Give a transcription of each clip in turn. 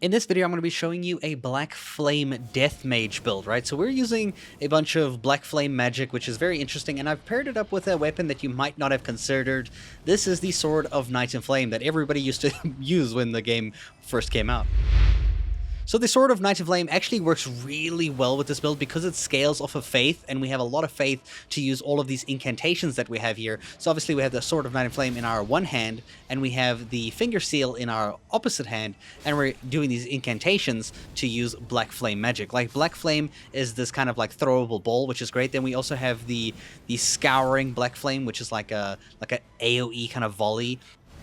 In this video, I'm going to be showing you a Black Flame Death Mage build, right? So we're using a bunch of Black Flame magic, which is very interesting, and I've paired it up with a weapon that you might not have considered. This is the Sword of Night and Flame that everybody used to use when the game first came out. So the Sword of Night and Flame actually works really well with this build because it scales off of faith, and we have a lot of faith to use all of these incantations that we have here. So obviously we have the Sword of Night and Flame in our one hand, and we have the Finger Seal in our opposite hand, and we're doing these incantations to use Black Flame magic. Like Black Flame is this kind of like throwable ball, which is great. Then we also have the Scouring Black Flame, which is like a AoE kind of volley.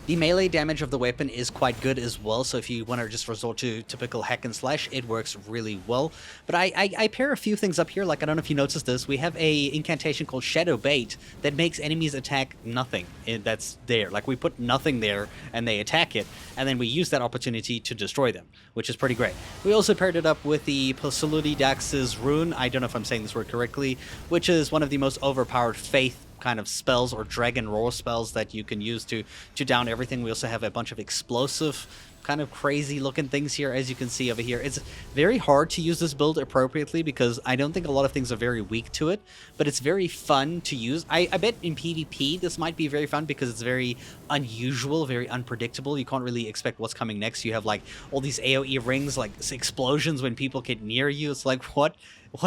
The melee damage of the weapon is quite good as well, so if you want to just resort to typical hack and slash, it works really well. But I pair a few things up here, like I don't know if you noticed this, we have a incantation called Shadow Bait that makes enemies attack nothing that's there. Like we put nothing there and they attack it, and then we use that opportunity to destroy them, which is pretty great. We also paired it up with the Posuludidax's Rune, I don't know if I'm saying this word correctly, which is one of the most overpowered faith kind of spells or dragon roar spells that you can use to down everything. We also have a bunch of explosive kind of crazy looking things here, as you can see over here. It's very hard to use this build appropriately because I don't think a lot of things are very weak to it, but it's very fun to use. I bet in PvP this might be very fun because it's very unusual, very unpredictable. You can't really expect what's coming next. You have like all these AoE rings, like explosions when people get near you. It's like, what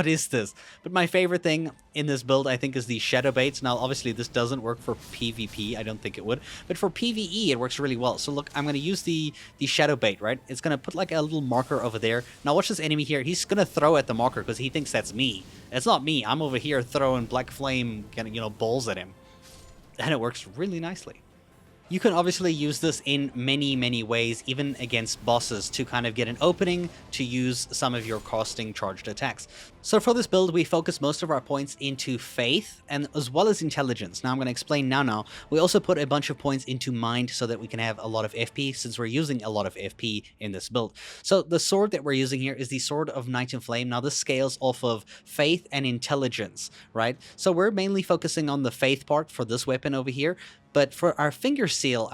is this? But my favorite thing in this build, I think, is the Shadow Baits. Now, obviously, this doesn't work for PvP. I don't think it would. But for PvE, it works really well. So look, I'm going to use the Shadow Bait, right? It's going to put like a little marker over there. Now, watch this enemy here. He's going to throw at the marker because he thinks that's me. It's not me. I'm over here throwing Black Flame, balls at him. And it works really nicely. You can obviously use this in many ways, even against bosses, to kind of get an opening to use some of your casting charged attacks. So for this build, we focus most of our points into faith and as well as intelligence. Now I'm going to explain now. We also put a bunch of points into mind so that we can have a lot of FP, since we're using a lot of FP in this build. So the sword that we're using here is the Sword of Night and Flame. Now this scales off of faith and intelligence, right? So we're mainly focusing on the faith part for this weapon over here. But for our Finger Seal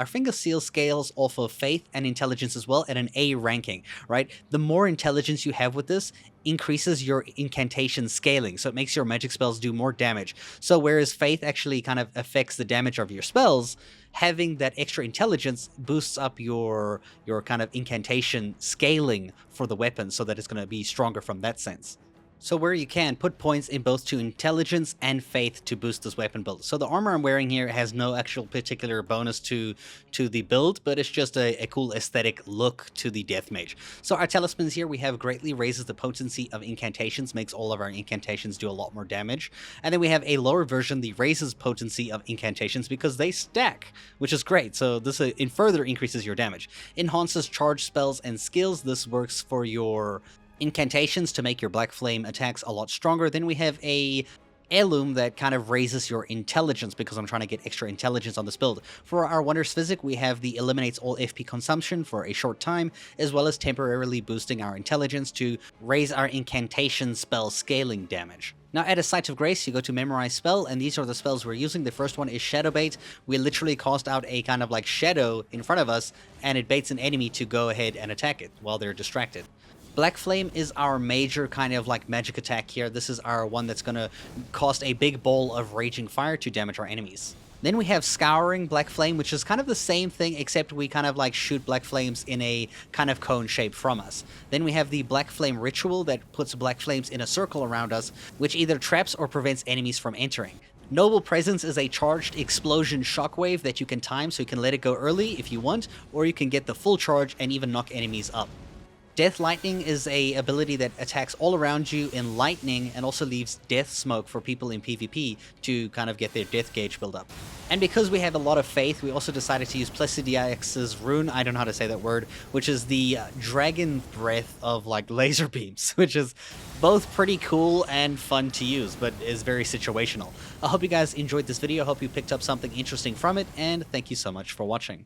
scales off of faith and intelligence as well at an A ranking, right? The more intelligence you have with this increases your incantation scaling, so it makes your magic spells do more damage. So whereas faith actually kind of affects the damage of your spells, having that extra intelligence boosts up your kind of incantation scaling for the weapon so that it's going to be stronger from that sense. So where you can, put points in both to intelligence and faith to boost this weapon build. So the armor I'm wearing here has no actual particular bonus to the build, but it's just a cool aesthetic look to the Death Mage. So our talismans here we have greatly raises the potency of incantations, makes all of our incantations do a lot more damage. And then we have a lower version, the raises potency of incantations because they stack, which is great. So this further increases your damage. Enhances charge spells and skills. This works for your incantations to make your Black Flame attacks a lot stronger. Then we have a heirloom that kind of raises your intelligence because I'm trying to get extra intelligence on this build. For our Wondrous Physic, we have the eliminates all FP consumption for a short time, as well as temporarily boosting our intelligence to raise our incantation spell scaling damage. Now at a Sight of Grace, you go to Memorize Spell, and these are the spells we're using. The first one is Shadow Bait. We literally cast out a kind of like shadow in front of us, and it baits an enemy to go ahead and attack it while they're distracted. Black Flame is our major kind of like magic attack here. This is our one that's going to cast a big ball of raging fire to damage our enemies. Then we have Scouring Black Flame, which is kind of the same thing, except we kind of like shoot Black Flames in a kind of cone shape from us. Then we have the Black Flame Ritual that puts Black Flames in a circle around us, which either traps or prevents enemies from entering. Noble Presence is a charged explosion shockwave that you can time, so you can let it go early if you want, or you can get the full charge and even knock enemies up. Death Lightning is a ability that attacks all around you in lightning and also leaves death smoke for people in PvP to kind of get their death gauge build up. And because we have a lot of faith, we also decided to use Plesidiax's Rune, I don't know how to say that word, which is the dragon breath of like laser beams, which is both pretty cool and fun to use, but is very situational. I hope you guys enjoyed this video, I hope you picked up something interesting from it, and thank you so much for watching.